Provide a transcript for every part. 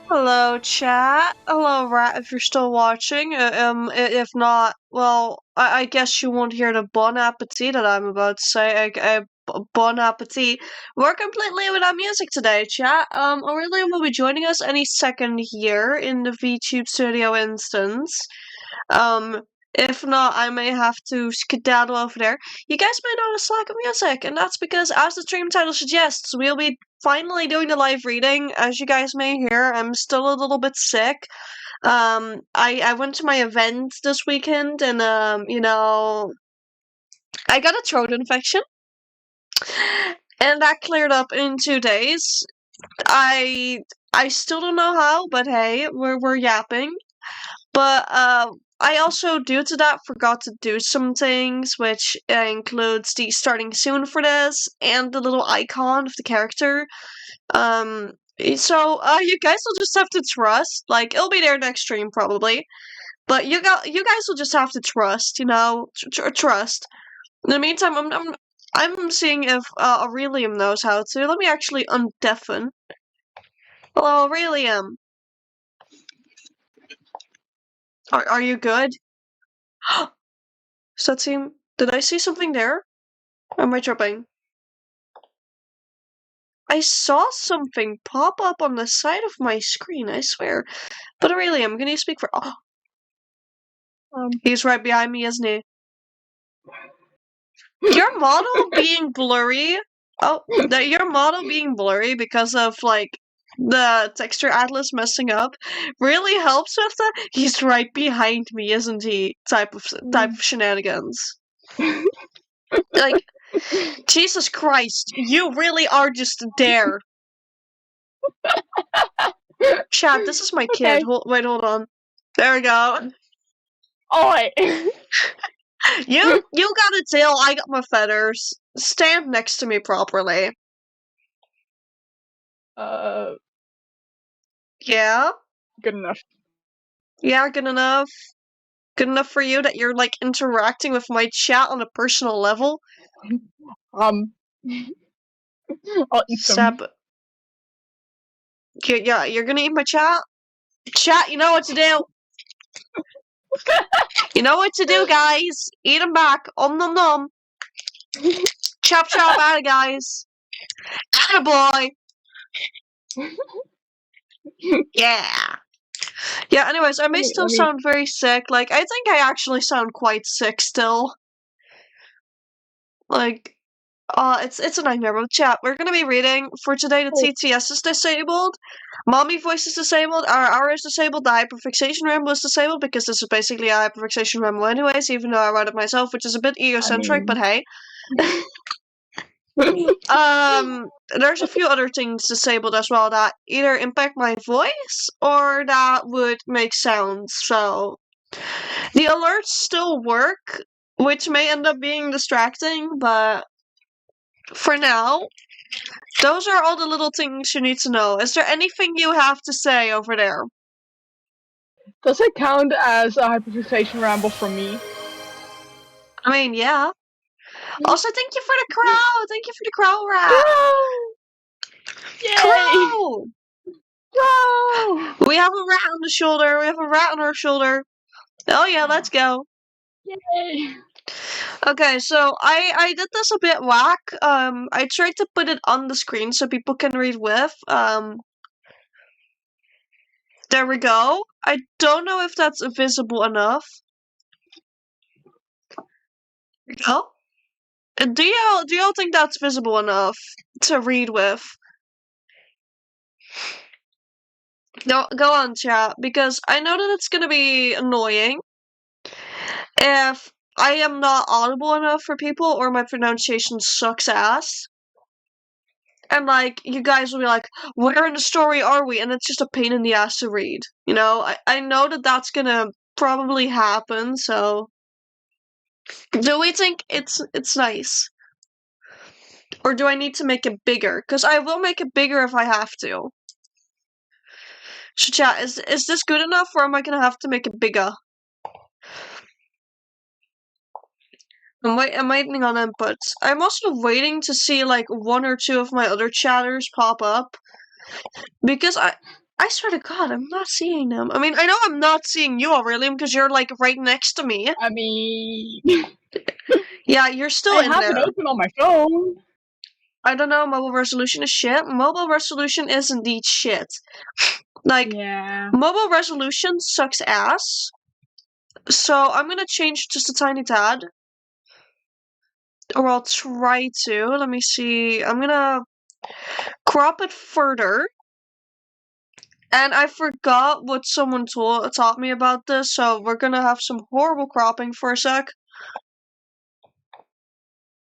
Hello, chat. Hello, Rat, if you're still watching. If not, well, I guess you won't hear the bon appetit that I'm about to say. Bon appetit. We're completely without music today, chat. Aurelian will be joining us any second here in the VTube Studio instance. Um, if not, I may have to skedaddle over there. You guys might notice lack of music, and that's because, as the stream title suggests, we'll be finally doing the live reading. As you guys may hear, I'm still a little bit sick. I went to my event this weekend, and I got a throat infection, and that cleared up in 2 days. I still don't know how, but hey, we're yapping. But I also, due to that, forgot to do some things, which includes the starting soon for this and the little icon of the character. So you guys will just have to trust. Like, it'll be there next stream probably, but you guys will just have to trust. Trust. In the meantime, I'm seeing if Aurelium knows how to. Let me actually undeafen. Hello, Aurelium. Are you good? Does that seem? Did I see something there? Or am I tripping? I saw something pop up on the side of my screen, I swear. But Aurelium, can you speak for? Oh, he's right behind me, isn't he? Your model being blurry. Oh, your model being blurry because of like the texture atlas messing up really helps with that. He's right behind me, isn't he? Type of shenanigans. Like, Jesus Christ, you really are just there. Chat, this is my kid. Okay. Hold on. There we go. Oi! You got a tail, I got my feathers. Stand next to me properly. Yeah? Good enough. Yeah, good enough. Good enough for you that you're like interacting with my chat on a personal level? I'll eat them. Seb. Yeah, you're gonna eat my chat? Chat, you know what to do. You know what to do, guys. Eat them back. Nom nom. Chop chop out, guys. Attaboy. Yeah. Yeah, anyways, I may still sound very sick. Like, I think I actually sound quite sick still. Like, it's a nightmare. But chat, we're gonna be reading for today. The TTS is disabled. Mommy voice is disabled. RR is disabled. The hyperfixation ramble is disabled because this is basically a hyperfixation ramble anyways, even though I wrote it myself, which is a bit egocentric, but hey. There's a few other things disabled as well that either impact my voice or that would make sounds. So the alerts still work, which may end up being distracting, but for now, those are all the little things you need to know. Is there anything you have to say over there? Does it count as a hyperfixation ramble from me? I mean, yeah. Also, thank you for the crow! Thank you for the crow rat! Yay! Crow! Crow! We have a rat on the shoulder. We have a rat on our shoulder. Oh yeah, let's go. Yay! Okay, so I did this a bit whack. I tried to put it on the screen so people can read with. There we go. I don't know if that's visible enough. Oh, do y'all think that's visible enough to read with? No, go on, chat, because I know that it's gonna be annoying if I am not audible enough for people or my pronunciation sucks ass. And like you guys will be like, where in the story are we? And it's just a pain in the ass to read. You know, I know that that's gonna probably happen. So, do we think it's nice, or do I need to make it bigger? Because I will make it bigger if I have to. So, chat, is this good enough, or am I gonna have to make it bigger? I'm waiting on inputs. I'm also waiting to see like one or two of my other chatters pop up because I swear to God, I'm not seeing them. I mean, I know I'm not seeing you, Aurelium, because you're like right next to me. I mean, Yeah, you're still I in have it there. open on my phone. I don't know, mobile resolution is shit. Mobile resolution is indeed shit. Like, Yeah. mobile resolution sucks ass. So I'm gonna change just a tiny tad. Or I'll try to. Let me see. I'm gonna crop it further. And I forgot what someone taught me about this, so we're gonna have some horrible cropping for a sec.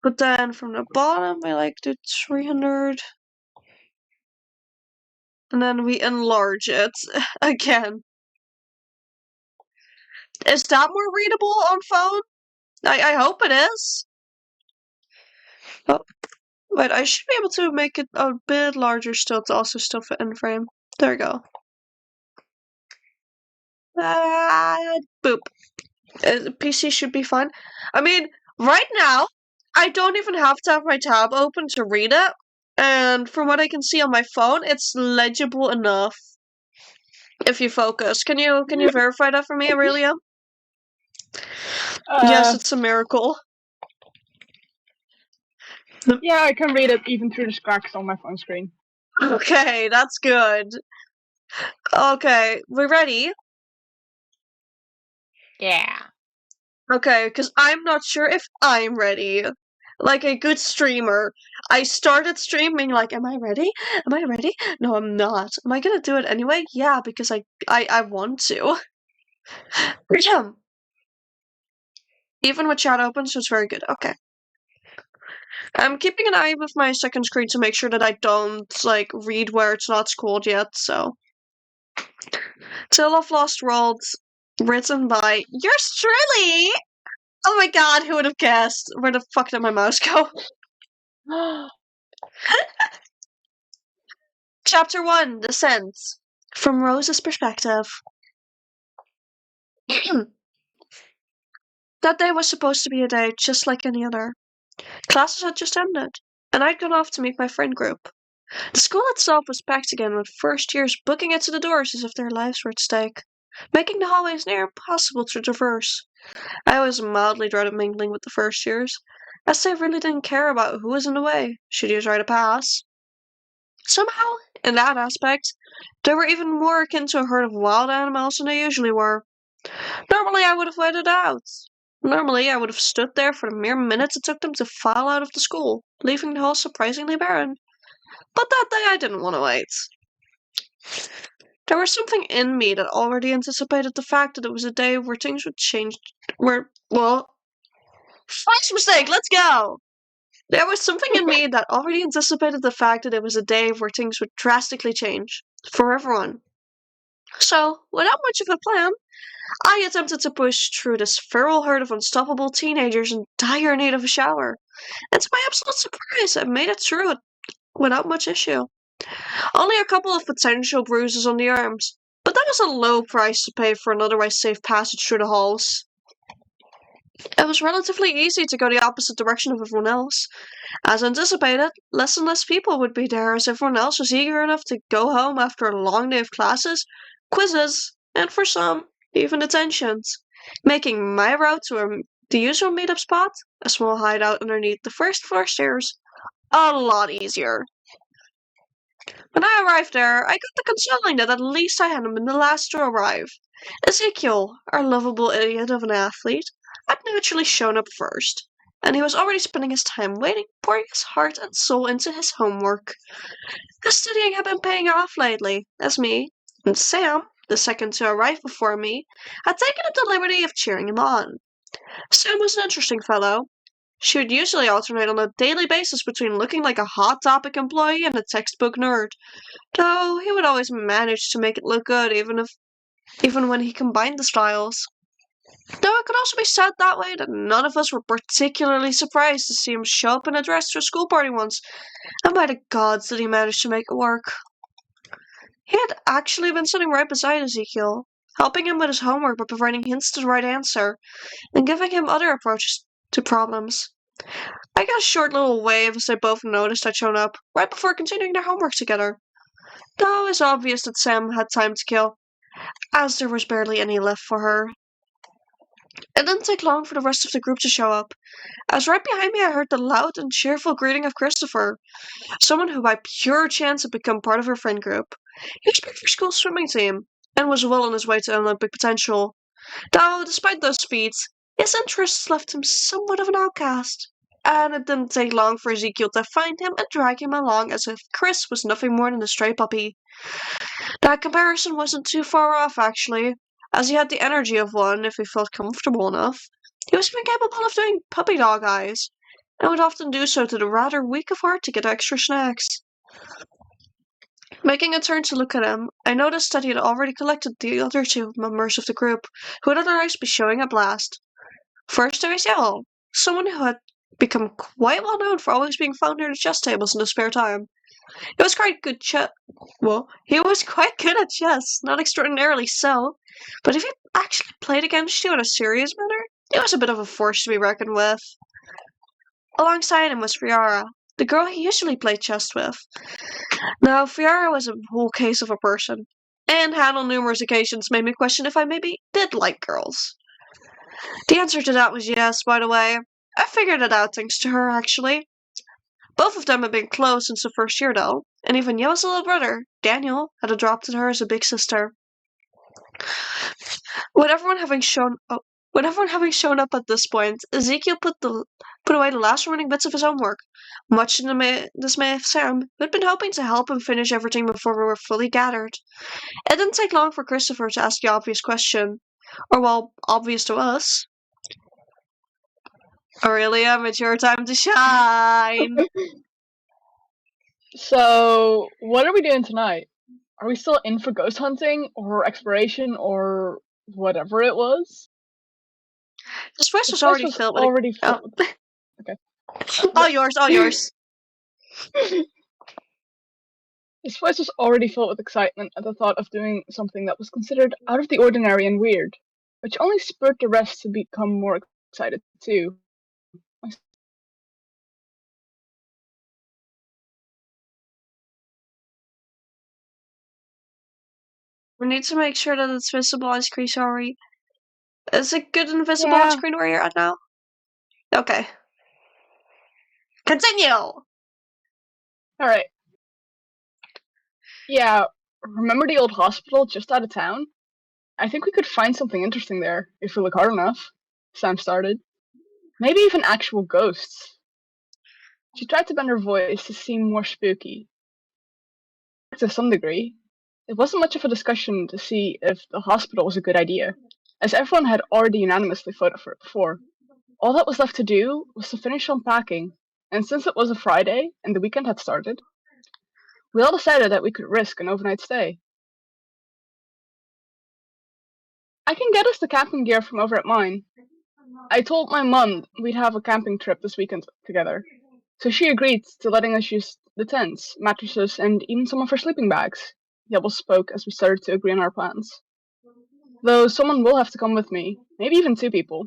But then from the bottom, I like do 300. And then we enlarge it again. Is that more readable on phone? I hope it is. Oh, wait, I should be able to make it a bit larger still to also still fit in frame. There we go. Boop. PC should be fine. I mean, right now, I don't even have to have my tab open to read it. And from what I can see on my phone, it's legible enough. If you focus. Can you verify that for me, Aurelia? Yes, it's a miracle. Yeah, I can read it even through the cracks on my phone screen. Okay, that's good. Okay, we're ready? Yeah. Okay, because I'm not sure if I'm ready. Like a good streamer, I started streaming like, am I ready? Am I ready? No, I'm not. Am I gonna do it anyway? Yeah, because I want to. Even with chat open, so it's very good. Okay. I'm keeping an eye with my second screen to make sure that I don't, like, read where it's not scrolled yet, so. Tale of Lost Worlds, written by yours truly! Oh my god, who would have guessed? Where the fuck did my mouse go? Chapter 1, Descent. From Rose's perspective. That day was supposed to be a day just like any other. Classes had just ended, and I'd gone off to meet my friend group. The school itself was packed again with first years booking it to the doors as if their lives were at stake, making the hallways near impossible to traverse. I always mildly dreaded mingling with the first years, as they really didn't care about who was in the way, should you try to pass. Somehow, in that aspect, they were even more akin to a herd of wild animals than they usually were. Normally I would have waited out. Normally I would have stood there for the mere minutes it took them to file out of the school, leaving the hall surprisingly barren. But that day I didn't want to wait. There was something in me that already anticipated the fact that it was a day where things would change. First mistake, let's go! There was something in me that already anticipated the fact that it was a day where things would drastically change. For everyone. So, without much of a plan, I attempted to push through this feral herd of unstoppable teenagers in dire need of a shower. And to my absolute surprise, I made it through it without much issue. Only a couple of potential bruises on the arms, but that was a low price to pay for an otherwise safe passage through the halls. It was relatively easy to go the opposite direction of everyone else. As anticipated, less and less people would be there as everyone else was eager enough to go home after a long day of classes, quizzes, and for some, even detentions, making my route to the usual meetup spot, a small hideout underneath the first floor stairs, a lot easier. When I arrived there, I got the consoling that at least I hadn't been the last to arrive. Ezekiel, our lovable idiot of an athlete, had naturally shown up first, and he was already spending his time waiting, pouring his heart and soul into his homework. His studying had been paying off lately, as me, and Sam, the second to arrive before me, had taken the liberty of cheering him on. Sam was an interesting fellow. She would usually alternate on a daily basis between looking like a hot topic employee and a textbook nerd, though he would always manage to make it look good even when he combined the styles. Though it could also be said that way that none of us were particularly surprised to see him show up in a dress to a school party once, and by the gods did he manage to make it work. He had actually been sitting right beside Ezekiel, helping him with his homework by providing hints to the right answer, and giving him other approaches to problems. I got a short little wave as they both noticed I'd shown up, right before continuing their homework together. Though it was obvious that Sam had time to kill, as there was barely any left for her. It didn't take long for the rest of the group to show up, as right behind me I heard the loud and cheerful greeting of Christopher, someone who by pure chance had become part of her friend group. He was picked for school swimming team, and was well on his way to Olympic potential. Though, despite those feats, his interests left him somewhat of an outcast. And it didn't take long for Ezekiel to find him and drag him along as if Chris was nothing more than a stray puppy. That comparison wasn't too far off, actually, as he had the energy of one if he felt comfortable enough. He was even capable of doing puppy dog eyes, and would often do so to the rather weak of heart to get extra snacks. Making a turn to look at him, I noticed that he had already collected the other two members of the group, who would otherwise be showing up last. First there was Yellow, someone who had become quite well known for always being found near the chess tables in his spare time. He was quite good he was quite good at chess, not extraordinarily so, but if he actually played against you in a serious manner, he was a bit of a force to be reckoned with. Alongside him was Fiara, the girl he usually played chess with. Now, Fiara was a whole case of a person, and had on numerous occasions made me question if I maybe did like girls. The answer to that was yes, by the way. I figured it out thanks to her, actually. Both of them had been close since the first year, though, and even Yella's little brother, Daniel, had adopted her as a big sister. With everyone having shown up at this point, Ezekiel put away the last remaining bits of his homework, much to the dismay of Sam, who had been hoping to help him finish everything before we were fully gathered. It didn't take long for Christopher to ask the obvious question. Or, well, obvious to us. Aurelia, it's your time to shine! So, what are we doing tonight? Are we still in for ghost hunting, or exploration, or whatever it was? This place was already filled with... Okay. All yours. This place was already filled with excitement at the thought of doing something that was considered out of the ordinary and weird, which only spurred the rest to become more excited too. We need to make sure that it's visible on screen, sorry. Is it good and visible on screen where you're at now? Okay. Continue! Alright. Yeah, remember the old hospital just out of town? I think we could find something interesting there, if we look hard enough, Sam started. Maybe even actual ghosts. She tried to bend her voice to seem more spooky. To some degree, it wasn't much of a discussion to see if the hospital was a good idea, as everyone had already unanimously voted for it before. All that was left to do was to finish unpacking, and since it was a Friday and the weekend had started, we all decided that we could risk an overnight stay. I can get us the camping gear from over at mine. I told my mum we'd have a camping trip this weekend together, so she agreed to letting us use the tents, mattresses, and even some of her sleeping bags. Yabble spoke as we started to agree on our plans. Though someone will have to come with me, maybe even two people.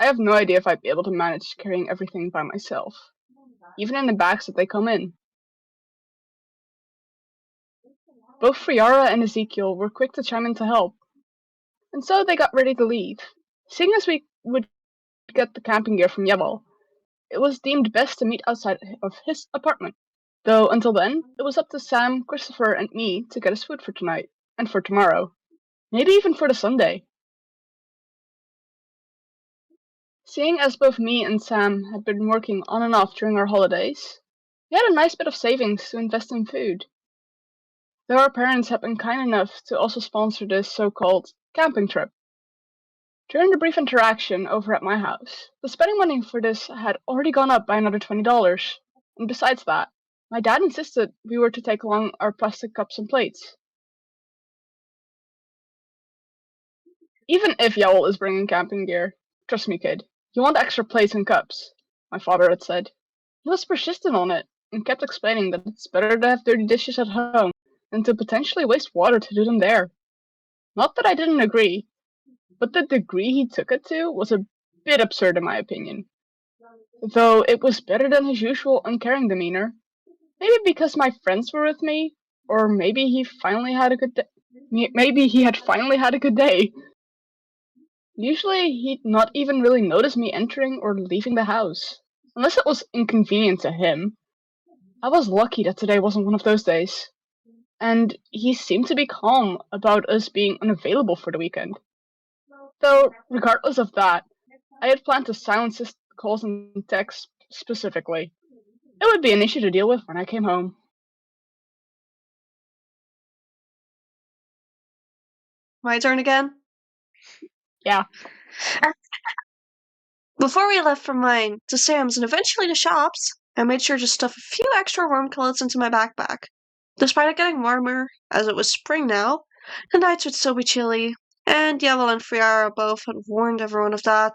I have no idea if I'd be able to manage carrying everything by myself, even in the bags that they come in. Both Friara and Ezekiel were quick to chime in to help, and so they got ready to leave. Seeing as we would get the camping gear from Yabble, it was deemed best to meet outside of his apartment. Though until then, it was up to Sam, Christopher, and me to get us food for tonight, and for tomorrow. Maybe even for the Sunday. Seeing as both me and Sam had been working on and off during our holidays, we had a nice bit of savings to invest in food. Though our parents had been kind enough to also sponsor this so-called camping trip. During the brief interaction over at my house, the spending money for this had already gone up by another $20, and besides that, my dad insisted we were to take along our plastic cups and plates. Even if Yowl is bringing camping gear, trust me kid, you want extra plates and cups, my father had said. He was persistent on it, and kept explaining that it's better to have dirty dishes at home than to potentially waste water to do them there. Not that I didn't agree, but the degree he took it to was a bit absurd in my opinion. Though it was better than his usual uncaring demeanor. Maybe because my friends were with me, Or maybe he finally had a good day. Maybe he had finally had a good day. Usually, he'd not even really notice me entering or leaving the house, unless it was inconvenient to him. I was lucky that today wasn't one of those days, and he seemed to be calm about us being unavailable for the weekend. Though, regardless of that, I had planned to silence his calls and texts specifically. It would be an issue to deal with when I came home. My turn again? Yeah. Before we left from mine to Sam's and eventually to shops, I made sure to stuff a few extra warm clothes into my backpack. Despite it getting warmer, as it was spring now, the nights would still be chilly, and Yavel and Friara both had warned everyone of that,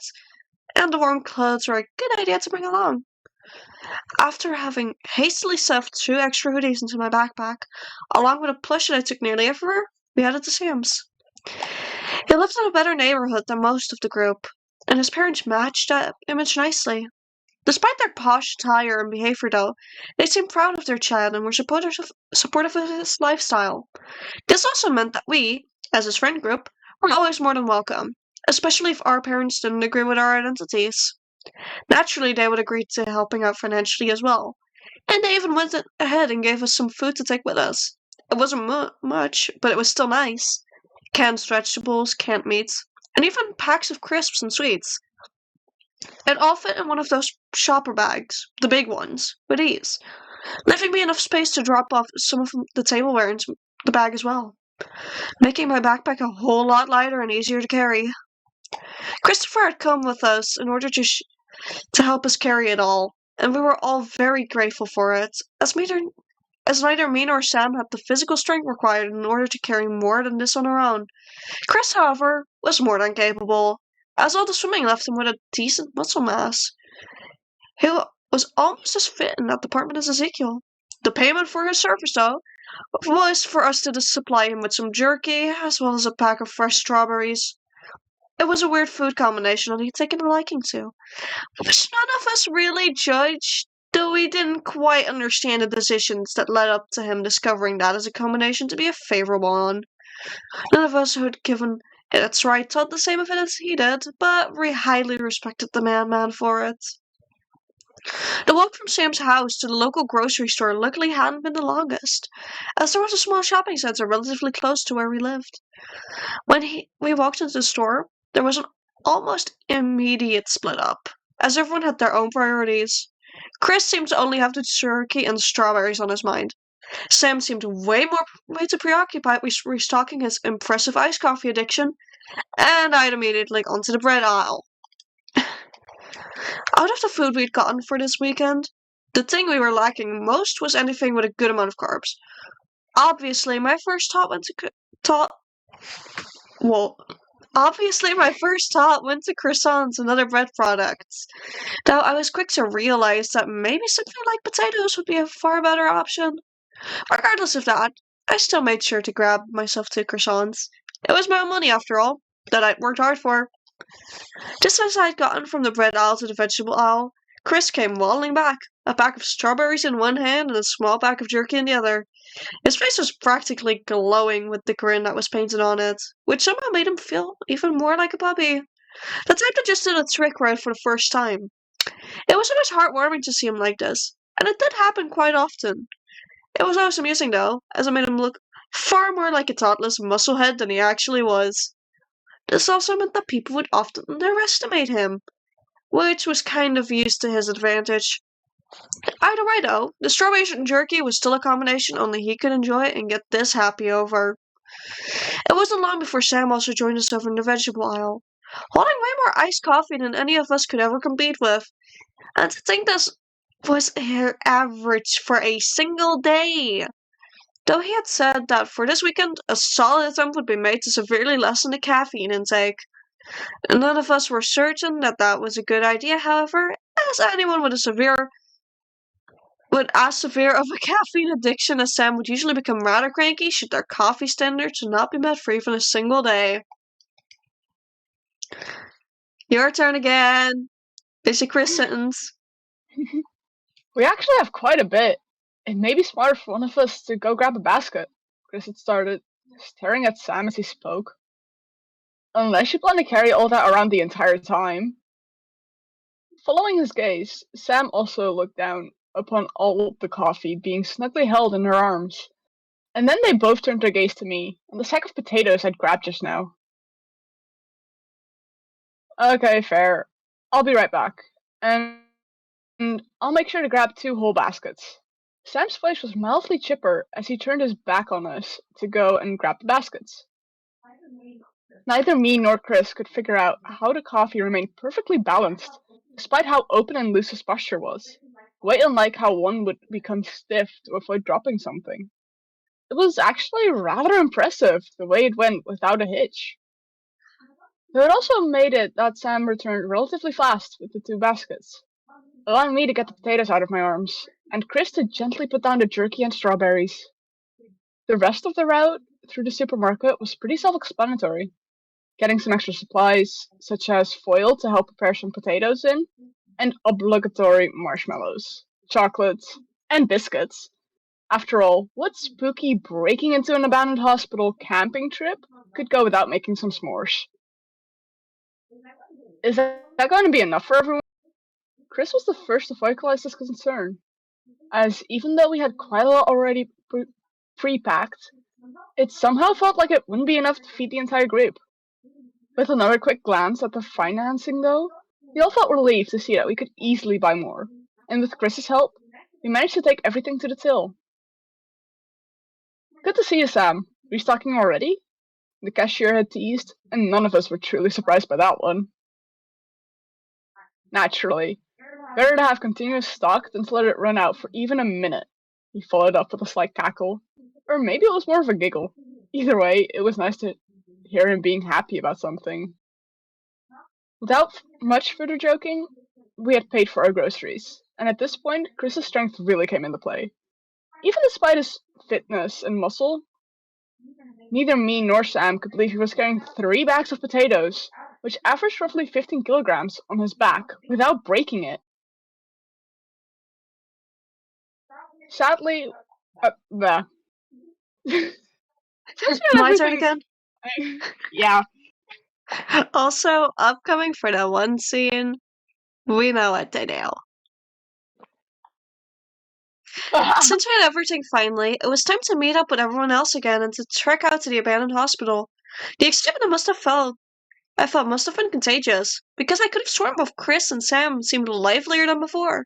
and the warm clothes were a good idea to bring along. After having hastily stuffed 2 extra hoodies into my backpack, along with a plush that I took nearly everywhere, we headed to Sam's. He lived in a better neighborhood than most of the group, and his parents matched that image nicely. Despite their posh attire and behavior, though, they seemed proud of their child and were supportive of his lifestyle. This also meant that we, as his friend group, were always more than welcome, especially if our parents didn't agree with our identities. Naturally, they would agree to helping out financially as well, and they even went ahead and gave us some food to take with us. It wasn't much, but it was still nice. Canned vegetables, canned meats, and even packs of crisps and sweets. It all fit in one of those shopper bags, the big ones, with ease, leaving me enough space to drop off some of the tableware into the bag as well, making my backpack a whole lot lighter and easier to carry. Christopher had come with us in order to help us carry it all, and we were all very grateful for it, as neither me nor Sam had the physical strength required in order to carry more than this on our own. Chris, however, was more than capable, as all the swimming left him with a decent muscle mass. He was almost as fit in that department as Ezekiel. The payment for his service, though, was for us to supply him with some jerky, as well as a pack of fresh strawberries. It was a weird food combination that he'd taken a liking to, which none of us really judged, though we didn't quite understand the decisions that led up to him discovering that as a combination to be a favorable one. None of us who had given it its right thought the same of it as he did, but we highly respected the man for it. The walk from Sam's house to the local grocery store luckily hadn't been the longest, as there was a small shopping center relatively close to where we lived. When we walked into the store, there was an almost immediate split up, as everyone had their own priorities. Chris seemed to only have the jerky and strawberries on his mind. Sam seemed way too preoccupied with restocking his impressive iced coffee addiction, and I'd immediately onto the bread aisle. Out of the food we'd gotten for this weekend, the thing we were lacking most was anything with a good amount of carbs. Obviously, my first thought went to croissants and other bread products. Though I was quick to realize that maybe something like potatoes would be a far better option. Regardless of that, I still made sure to grab myself 2 croissants. It was my own money, after all, that I'd worked hard for. Just as I'd gotten from the bread aisle to the vegetable aisle, Chris came waddling back, a pack of strawberries in one hand and a small pack of jerky in the other. His face was practically glowing with the grin that was painted on it, which somehow made him feel even more like a puppy. The type that just did a trick right for the first time. It was always heartwarming to see him like this, and it did happen quite often. It was always amusing, though, as it made him look far more like a thoughtless musclehead than he actually was. This also meant that people would often underestimate him, which was kind of used to his advantage. Either way, though, the strawberries and jerky was still a combination only he could enjoy and get this happy over. It wasn't long before Sam also joined us over in the vegetable aisle, holding way more iced coffee than any of us could ever compete with. And to think this was her average for a single day. Though he had said that for this weekend, a solid attempt would be made to severely lessen the caffeine intake. None of us were certain that that was a good idea, however, as anyone with as severe of a caffeine addiction as Sam would usually become rather cranky should their coffee standards not be met for even a single day. Your turn again. Basic Chris sentence. We actually have quite a bit. It may be smart for one of us to go grab a basket, Chris had started, staring at Sam as he spoke. Unless you plan to carry all that around the entire time. Following his gaze, Sam also looked down upon all the coffee being snugly held in her arms, and then they both turned their gaze to me and the sack of potatoes I'd grabbed just now. Okay, fair. I'll be right back. And I'll make sure to grab 2 whole baskets. Sam's voice was mildly chipper as he turned his back on us to go and grab the baskets. Neither me nor Chris could figure out how the coffee remained perfectly balanced, despite how open and loose his posture was. Quite unlike how one would become stiff to avoid dropping something. It was actually rather impressive the way it went without a hitch. Though it also made it that Sam returned relatively fast with the 2 baskets, allowing me to get the potatoes out of my arms, and Chris to gently put down the jerky and strawberries. The rest of the route through the supermarket was pretty self-explanatory. Getting some extra supplies, such as foil to help prepare some potatoes in, and obligatory marshmallows, chocolates, and biscuits. After all, what spooky breaking into an abandoned hospital camping trip could go without making some s'mores? Is that going to be enough for everyone? Chris was the first to vocalize this concern, as even though we had quite a lot already pre-packed, it somehow felt like it wouldn't be enough to feed the entire group. With another quick glance at the financing though, we all felt relieved to see that we could easily buy more, and with Chris's help, we managed to take everything to the till. Good to see you, Sam. Restocking already? The cashier had teased, and none of us were truly surprised by that one. Naturally. Better to have continuous stock than to let it run out for even a minute. He followed up with a slight cackle. Or maybe it was more of a giggle. Either way, it was nice to hear him being happy about something. Without much further joking, we had paid for our groceries, and at this point, Chris's strength really came into play. Even despite his fitness and muscle, neither me nor Sam could believe he was carrying 3 bags of potatoes, which averaged roughly 15 kilograms, on his back, without breaking it. Sadly, My turn again? Yeah. Also, upcoming for that one scene, we know what they do. Since we had everything finally, it was time to meet up with everyone else again and to trek out to the abandoned hospital. The excitement I felt must have been contagious, because I could have sworn both Chris and Sam seemed livelier than before.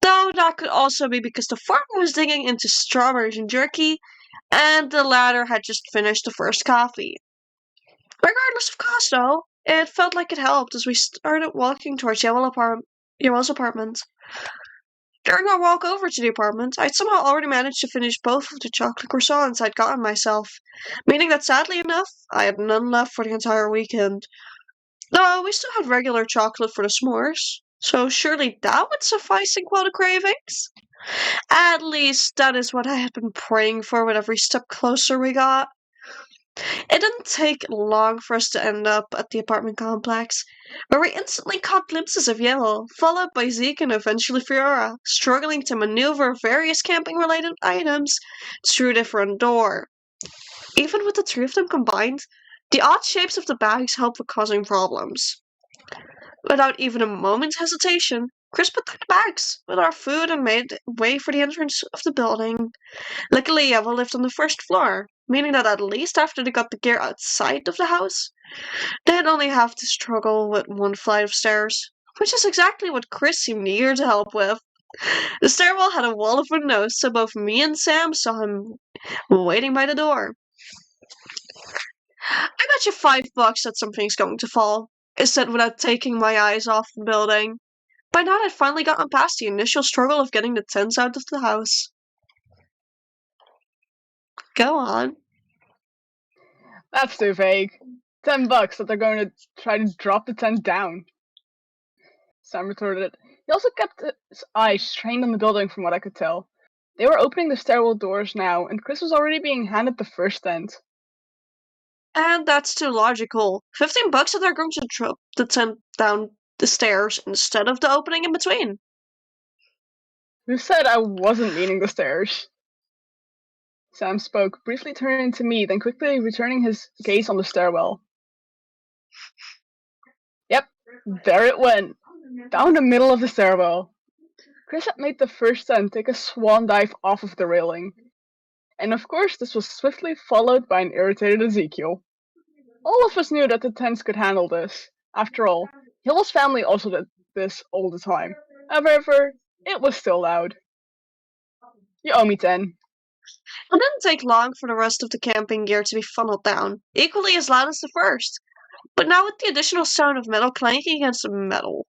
Though that could also be because the farmer was digging into strawberries and jerky, and the latter had just finished the first coffee. Regardless of cost, though, it felt like it helped as we started walking towards Yellow's apartment. During our walk over to the apartment, I'd somehow already managed to finish both of the chocolate croissants I'd gotten myself, meaning that sadly enough, I had none left for the entire weekend. Though we still had regular chocolate for the s'mores, so surely that would suffice and quell the cravings? At least that is what I had been praying for with every step closer we got. It didn't take long for us to end up at the apartment complex, where we instantly caught glimpses of Yellow, followed by Zeke and eventually Fiora, struggling to maneuver various camping-related items through the front door. Even with the 3 of them combined, the odd shapes of the bags helped with causing problems. Without even a moment's hesitation, Chris put down the bags with our food and made way for the entrance of the building. Luckily, Eva lived on the first floor, meaning that at least after they got the gear outside of the house, they'd only have to struggle with 1 flight of stairs, which is exactly what Chris seemed eager to help with. The stairwell had a wall of windows, so both me and Sam saw him waiting by the door. I bet you $5 that something's going to fall, I said without taking my eyes off the building. By now I'd finally gotten past the initial struggle of getting the tents out of the house. Go on. That's too vague. $10 that they're going to try to drop the tent down. Sam retorted. He also kept his eyes trained on the building from what I could tell. They were opening the stairwell doors now, and Chris was already being handed the first tent. And that's too logical. $15 that they're going to drop the tent down the stairs instead of the opening in between. Who said I wasn't meaning the stairs? Sam spoke, briefly turning to me, then quickly returning his gaze on the stairwell. Yep, there it went, down the middle of the stairwell. Chris had made the first son take a swan dive off of the railing. And of course, this was swiftly followed by an irritated Ezekiel. All of us knew that the tents could handle this. After all, Hill's family also did this all the time. However, it was still loud. You owe me 10. It didn't take long for the rest of the camping gear to be funneled down, equally as loud as the first, but now with the additional sound of metal clanking against metal.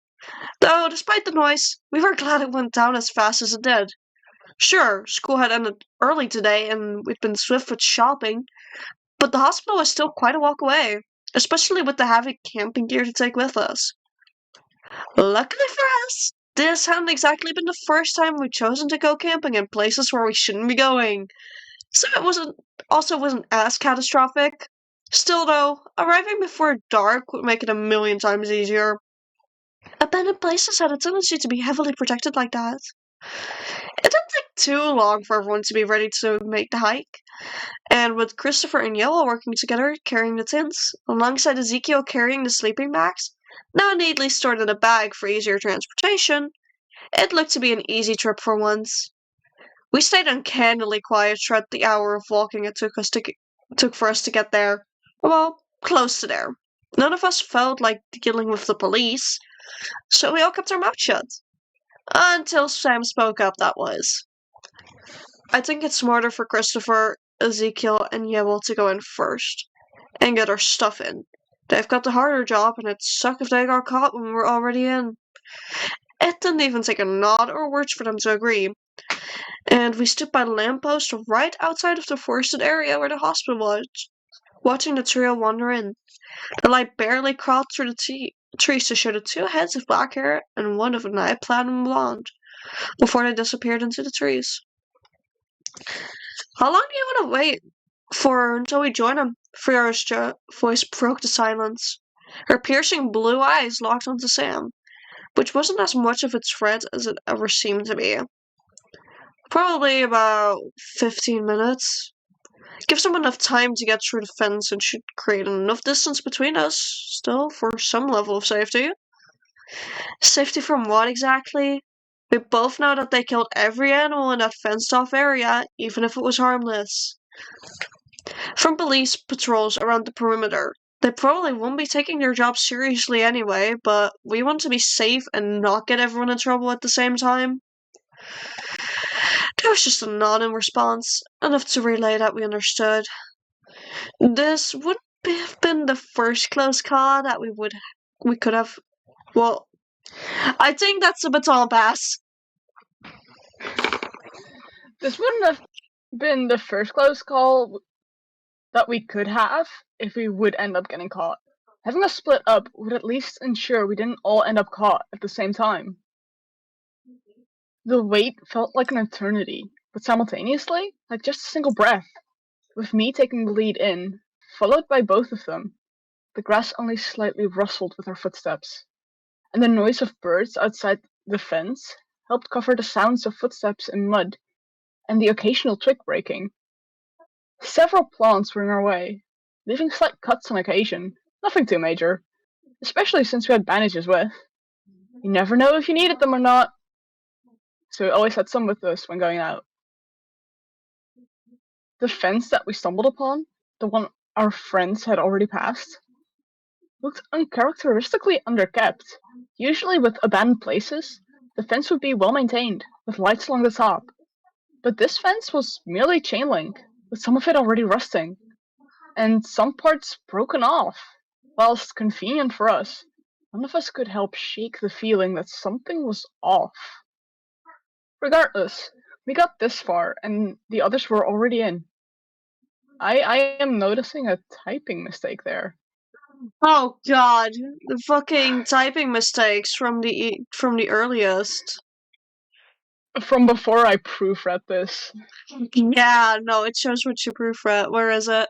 Though, despite the noise, we were glad it went down as fast as it did. Sure, school had ended early today and we'd been swift with shopping, but the hospital was still quite a walk away, especially with the heavy camping gear to take with us. Luckily for us, this hadn't exactly been the first time we'd chosen to go camping in places where we shouldn't be going, so it wasn't as catastrophic. Still though, arriving before dark would make it a million times easier. Abandoned places had a tendency to be heavily protected like that. It didn't take too long for everyone to be ready to make the hike, and with Christopher and Yellow working together carrying the tents, alongside Ezekiel carrying the sleeping bags, now neatly stored in a bag for easier transportation, it looked to be an easy trip for once. We stayed uncannily quiet throughout the hour of walking it took for us to get there. Well, close to there. None of us felt like dealing with the police, so we all kept our mouths shut. Until Sam spoke up, that was. I think it's smarter for Christopher, Ezekiel, and Yewell to go in first and get our stuff in. They've got the harder job, and it'd suck if they got caught when we're already in. It didn't even take a nod or words for them to agree, and we stood by the lamppost right outside of the forested area where the hospital was, watching the trio wander in. The light barely crawled through the trees to show the two heads of black hair and one of a night platinum blonde, before they disappeared into the trees. How long do you want to wait for until we join them? Friara's voice broke the silence. Her piercing blue eyes locked onto Sam, which wasn't as much of a threat as it ever seemed to be. Probably about 15 minutes. Gives them enough time to get through the fence and should create enough distance between us, still, for some level of safety. Safety from what exactly? We both know that they killed every animal in that fenced-off area, even if it was harmless. From police patrols around the perimeter. They probably won't be taking their job seriously anyway, but we want to be safe and not get everyone in trouble at the same time. There was just a nod in response, enough to relay that we understood. This would have been the first close call that we could have. Well, I think that's a baton pass. This wouldn't have been the first close call that we could have if we would end up getting caught. Having us split up would at least ensure we didn't all end up caught at the same time. The wait felt like an eternity, but simultaneously, like just a single breath, with me taking the lead in, followed by both of them. The grass only slightly rustled with our footsteps, and the noise of birds outside the fence helped cover the sounds of footsteps in mud and the occasional twig breaking. Several plants were in our way, leaving slight cuts on occasion, nothing too major, especially since we had bandages with. You never know if you needed them or not, so we always had some with us when going out. The fence that we stumbled upon, the one our friends had already passed, looked uncharacteristically underkept. Usually with abandoned places, the fence would be well maintained, with lights along the top. But this fence was merely chain link, with some of it already rusting, and some parts broken off. Whilst convenient for us, none of us could help shake the feeling that something was off. Regardless, we got this far, and the others were already in. I am noticing a typing mistake there. Oh god, the fucking typing mistakes from the earliest. From before I proofread this. Yeah, no, it shows what you proofread. Where is it?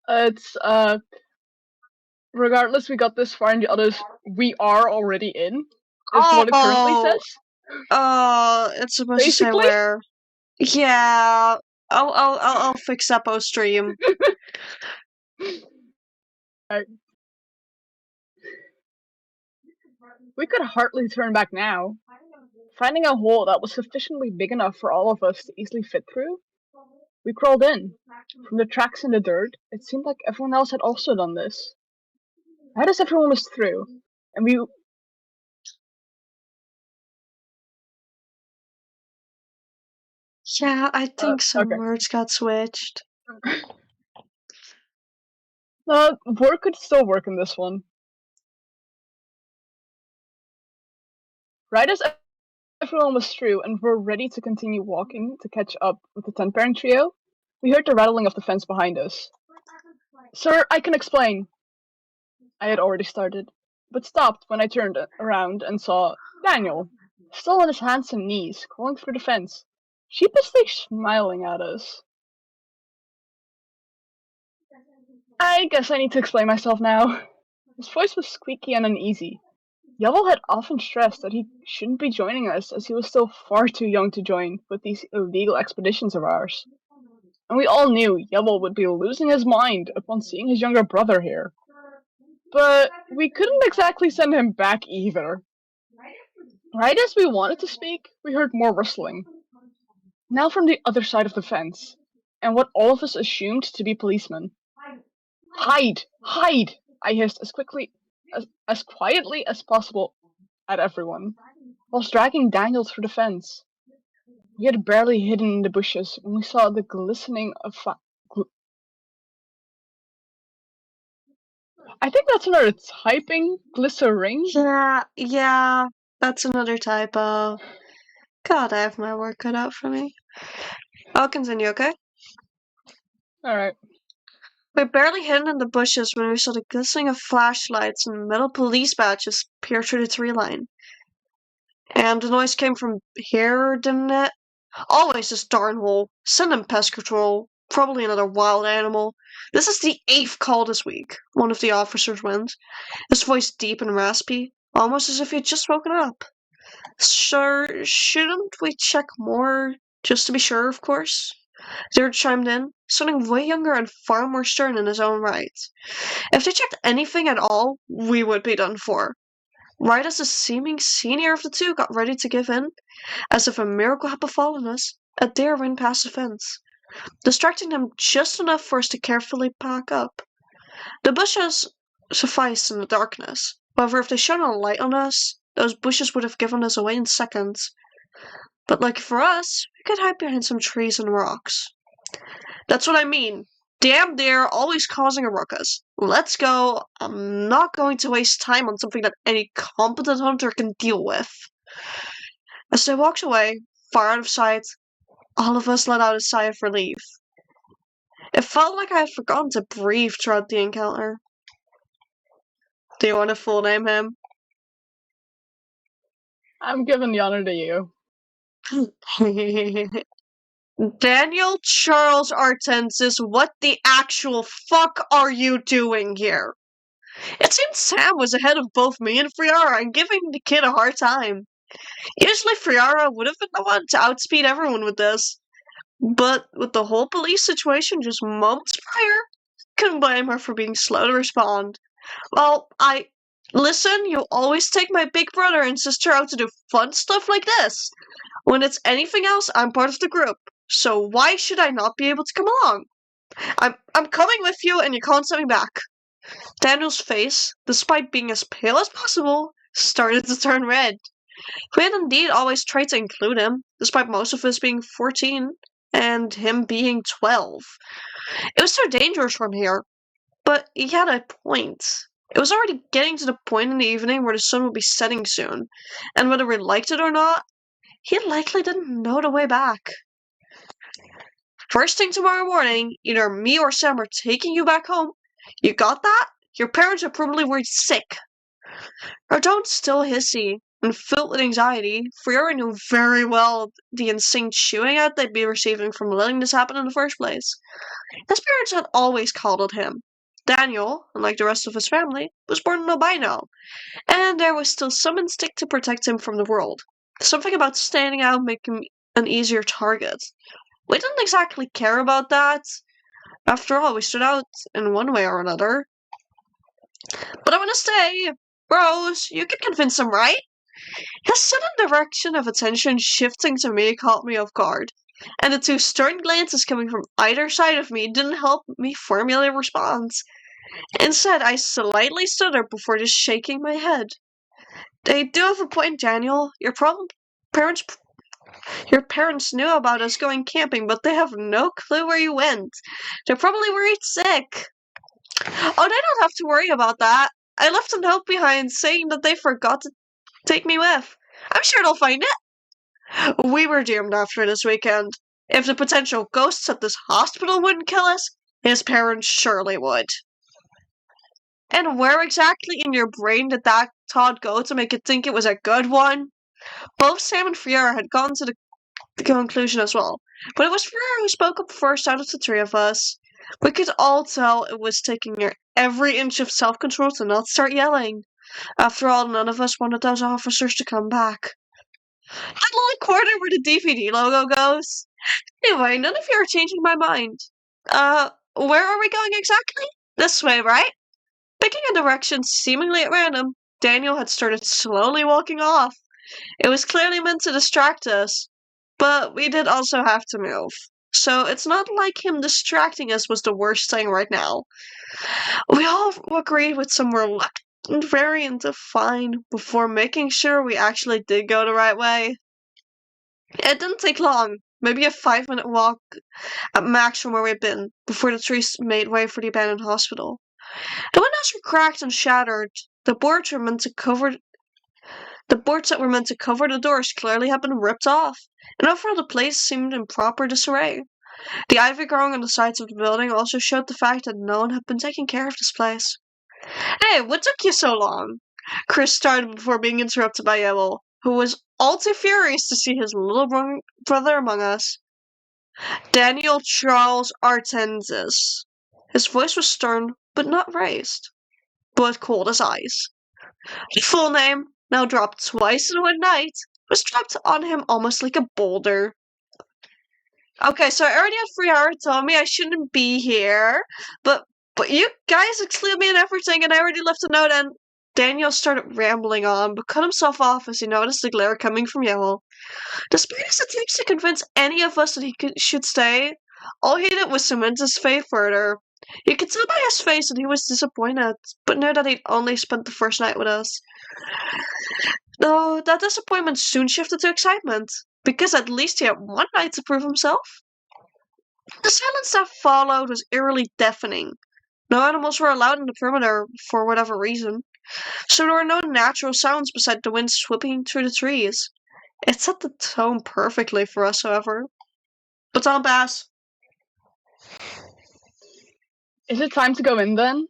It's, regardless we got this far and the others we are already in, is what it currently says. It's supposed to say Basically, where. Yeah, I'll fix that post stream. we could hardly turn back now. Finding a hole that was sufficiently big enough for all of us to easily fit through, we crawled in. From the tracks in the dirt, it seemed like everyone else had also done this. Right as everyone was through, and we Yeah, I think some okay. words got switched. Word could still work in this one. Right as everyone was through and were ready to continue walking to catch up with the 10-parent trio, we heard the rattling of the fence behind us. Sir, I can explain. I had already started, but stopped when I turned around and saw Daniel, still on his hands and knees, crawling through the fence, sheepishly smiling at us. I guess I need to explain myself now. His voice was squeaky and uneasy. Yavel had often stressed that he shouldn't be joining us as he was still far too young to join with these illegal expeditions of ours. And we all knew Yavel would be losing his mind upon seeing his younger brother here. But we couldn't exactly send him back either. Right as we wanted to speak, we heard more rustling. Now from the other side of the fence, and what all of us assumed to be policemen. Hide! Hide! I hissed as quietly as possible at everyone, whilst dragging Daniel through the fence. We had barely hidden in the bushes when we saw the glistening of I think that's another typing. Glycerine? Yeah, that's another typo. God, I have my work cut out for me. I'll continue, okay? Alright. We barely hidden in the bushes when we saw the glistening of flashlights and metal police badges peer through the tree line. And the noise came from here, didn't it? Always this darn hole. Send in pest control. Probably another wild animal. This is the 8th call this week, one of the officers went, his voice deep and raspy, almost as if he had just woken up. Sure, shouldn't we check more, just to be sure, of course? Jared chimed in, sounding way younger and far more stern in his own right. If they checked anything at all, we would be done for. Right as the seeming senior of the two got ready to give in, as if a miracle had befallen us, a deer ran past the fence, distracting them just enough for us to carefully pack up. The bushes sufficed in the darkness. However, if they shone a light on us, those bushes would have given us away in seconds. But lucky for us, we could hide behind some trees and rocks. That's what I mean. Damn deer, always causing a ruckus. Let's go. I'm not going to waste time on something that any competent hunter can deal with. As they walked away, far out of sight, all of us let out a sigh of relief. It felt like I had forgotten to breathe throughout the encounter. Do you want to full name him? I'm giving the honor to you. Daniel Charles Artensis, what the actual fuck are you doing here? It seemed Sam was ahead of both me and Friara and giving the kid a hard time. Usually Friara would have been the one to outspeed everyone with this. But with the whole police situation just moments prior, couldn't blame her for being slow to respond. Well, listen, you always take my big brother and sister out to do fun stuff like this. When it's anything else, I'm part of the group. So why should I not be able to come along? I'm coming with you and you can't send me back. Daniel's face, despite being as pale as possible, started to turn red. We had indeed always tried to include him, despite most of us being 14 and him being 12. It was so dangerous from here, but he had a point. It was already getting to the point in the evening where the sun would be setting soon, and whether we liked it or not, he likely didn't know the way back. First thing tomorrow morning, either me or Sam are taking you back home. You got that? Your parents are probably worried sick. Her tone still hissy and filled with anxiety. Friara knew very well the insane chewing out they'd be receiving from letting this happen in the first place. His parents had always coddled him. Daniel, unlike the rest of his family, was born an albino, and there was still some instinct to protect him from the world. Something about standing out making me an easier target. We didn't exactly care about that. After all, we stood out in one way or another. But I want to say, Rose, you can convince him, right? His sudden direction of attention shifting to me caught me off guard, and the two stern glances coming from either side of me didn't help me formulate a response. Instead, I slightly stuttered before just shaking my head. They do have a point, Daniel. Parents your parents knew about us going camping, but they have no clue where you went. They're probably worried sick. Oh, they don't have to worry about that. I left a note behind saying that they forgot to take me with. I'm sure they'll find it. We were doomed after this weekend. If the potential ghosts at this hospital wouldn't kill us, his parents surely would. And where exactly in your brain did that thought go to make it think it was a good one? Both Sam and Friera had gone to the conclusion as well, but it was Friera who spoke up first out of the three of us. We could all tell it was taking her every inch of self-control to not start yelling. After all, none of us wanted those officers to come back. That little corner where the DVD logo goes. Anyway, none of you are changing my mind. Where are we going exactly? This way, right? Picking a direction seemingly at random, Daniel had started slowly walking off. It was clearly meant to distract us, but we did also have to move. So it's not like him distracting us was the worst thing right now. We all agreed with some reluctant variant of fine before making sure we actually did go the right way. It didn't take long, maybe a 5-minute walk at max from where we'd been, before the trees made way for the abandoned hospital. The windows were cracked and shattered. The boards that were meant to cover the doors clearly had been ripped off, and overall the place seemed in proper disarray. The ivy growing on the sides of the building also showed the fact that no one had been taking care of this place. Hey, what took you so long? Chris started before being interrupted by Yellow, who was all too furious to see his little brother among us. Daniel Charles Artenzis. His voice was stern, but not raised, but cold as ice. His full name, now dropped twice in one night, was dropped on him almost like a boulder. Okay, so I already had Friara tell me I shouldn't be here, but you guys exclude me and everything, and I already left a note, and Daniel started rambling on, but cut himself off as he noticed the glare coming from Yellow. Despite his attempts to convince any of us that should stay, all he did was cement his faith further. You could tell by his face that he was disappointed, but knew that he'd only spent the first night with us. Though that disappointment soon shifted to excitement, because at least he had one night to prove himself. The silence that followed was eerily deafening. No animals were allowed in the perimeter for whatever reason, so there were no natural sounds beside the wind sweeping through the trees. It set the tone perfectly for us, however. Baton pass. Is it time to go in then?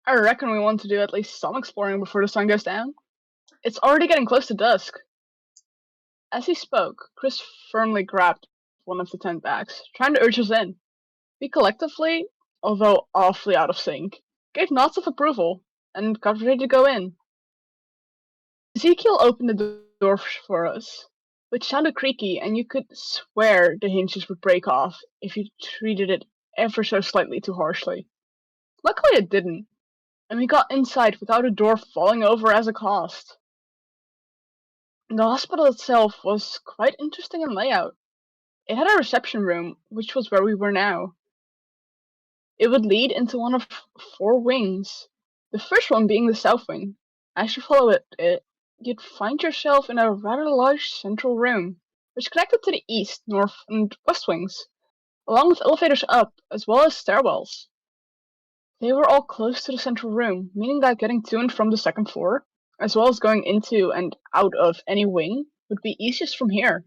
I reckon we want to do at least some exploring before the sun goes down. It's already getting close to dusk. As he spoke, Chris firmly grabbed one of the tent bags, trying to urge us in. We collectively, although awfully out of sync, gave nods of approval and got ready to go in. Ezekiel opened the door for us, which sounded creaky, and you could swear the hinges would break off if you treated it ever so slightly too harshly. Luckily it didn't, and we got inside without a door falling over as a cost. The hospital itself was quite interesting in layout. It had a reception room, which was where we were now. It would lead into one of 4 wings, the first one being the south wing. As you follow it, you'd find yourself in a rather large central room, which connected to the east, north, and west wings, along with elevators up, as well as stairwells. They were all close to the central room, meaning that getting to and from the second floor, as well as going into and out of any wing, would be easiest from here.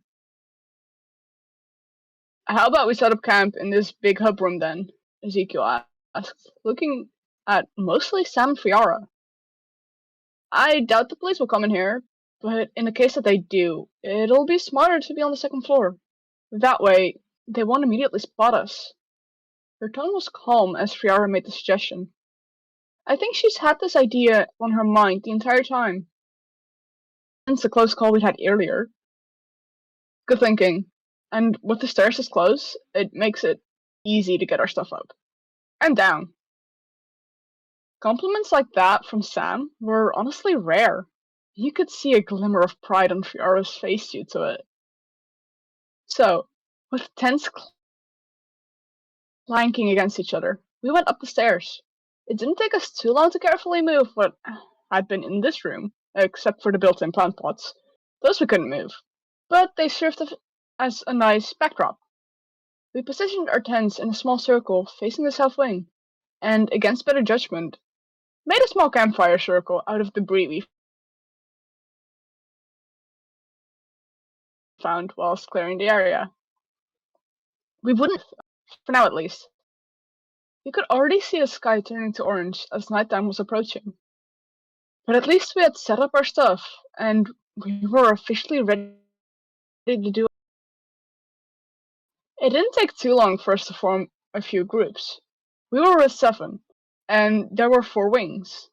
How about we set up camp in this big hub room then? Ezekiel asked, looking at mostly Sam and Friara. I doubt the police will come in here, but in the case that they do, it'll be smarter to be on the second floor. That way, they won't immediately spot us. Her tone was calm as Friara made the suggestion. I think she's had this idea on her mind the entire time. It's a close call we had earlier. Good thinking. And with the stairs this close, it makes it easy to get our stuff up. And down. Compliments like that from Sam were honestly rare. You could see a glimmer of pride on Fiara's face due to it. So, with tense clanking against each other, we went up the stairs. It didn't take us too long to carefully move what had been in this room, except for the built-in plant pots. Those we couldn't move, but they served as a nice backdrop. We positioned our tents in a small circle facing the south wing, and, against better judgment, made a small campfire circle out of debris we found whilst clearing the area. We wouldn't, for now at least. You could already see the sky turning to orange as nighttime was approaching. But at least we had set up our stuff, and we were officially ready to do it. It didn't take too long for us to form a few groups. We were with 7, and there were 4 wings.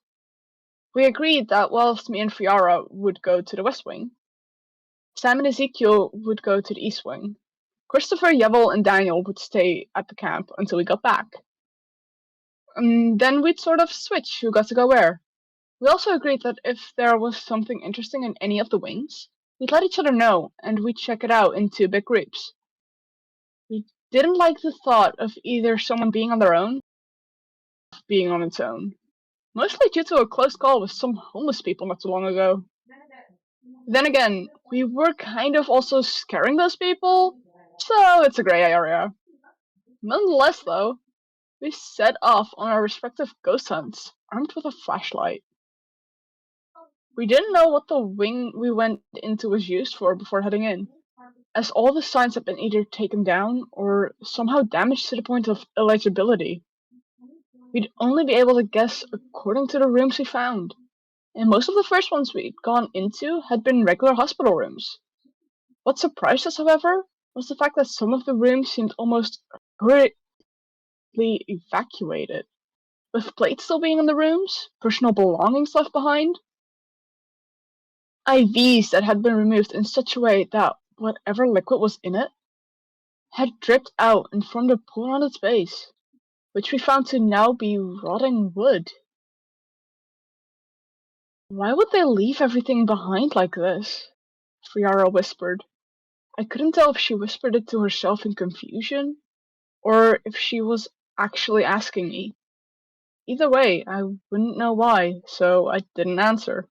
We agreed that whilst me and Fiara would go to the west wing, Sam and Ezekiel would go to the east wing. Christopher, Yevil, and Daniel would stay at the camp until we got back. Then we'd sort of switch who got to go where. We also agreed that if there was something interesting in any of the wings, we'd let each other know, and we'd check it out in 2 big groups. We didn't like the thought of either someone being on their own or being on its own. Mostly due to a close call with some homeless people not too long ago. Then again, we were kind of also scaring those people, so it's a grey area. Nonetheless, though, we set off on our respective ghost hunts, armed with a flashlight. We didn't know what the wing we went into was used for before heading in, as all the signs had been either taken down or somehow damaged to the point of illegibility. We'd only be able to guess according to the rooms we found, and most of the first ones we'd gone into had been regular hospital rooms. What surprised us, however, was the fact that some of the rooms seemed almost hurriedly evacuated, with plates still being in the rooms, personal belongings left behind, IVs that had been removed in such a way that whatever liquid was in it had dripped out and formed a pool on its base, which we found to now be rotting wood. Why would they leave everything behind like this? Friara whispered. I couldn't tell if she whispered it to herself in confusion, or if she was actually asking me. Either way, I wouldn't know why, so I didn't answer.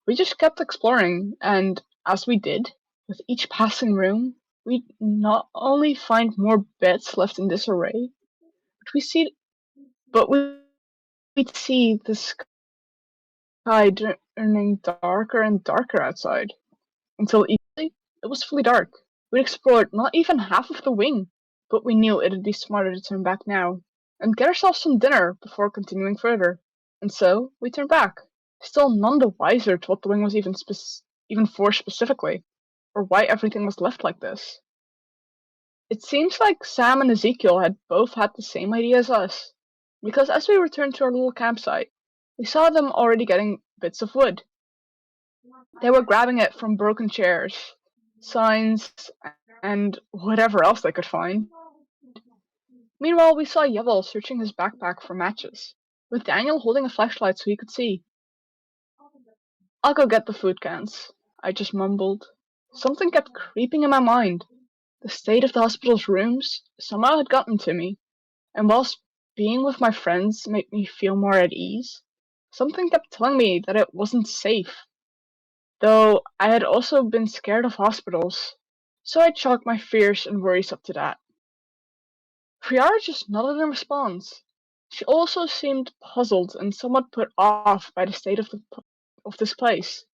We just kept exploring, and as we did, with each passing room, we'd not only find more beds left in disarray, but we'd see the sky turning darker and darker outside, until eventually it was fully dark. We'd explored not even half of the wing, but we knew it'd be smarter to turn back now, and get ourselves some dinner before continuing further. And so, we turned back, still none the wiser to what the wing was even for specifically, or why everything was left like this. It seems like Sam and Ezekiel had both had the same idea as us, because as we returned to our little campsite, we saw them already getting bits of wood. They were grabbing it from broken chairs, signs, and whatever else they could find. Meanwhile, we saw Yevil searching his backpack for matches, with Daniel holding a flashlight so he could see. I'll go get the food cans, I just mumbled. Something kept creeping in my mind. The state of the hospital's rooms somehow had gotten to me, and whilst being with my friends made me feel more at ease, something kept telling me that it wasn't safe. Though I had also been scared of hospitals, so I chalked my fears and worries up to that. Friara just nodded in response. She also seemed puzzled and somewhat put off by the state of this place,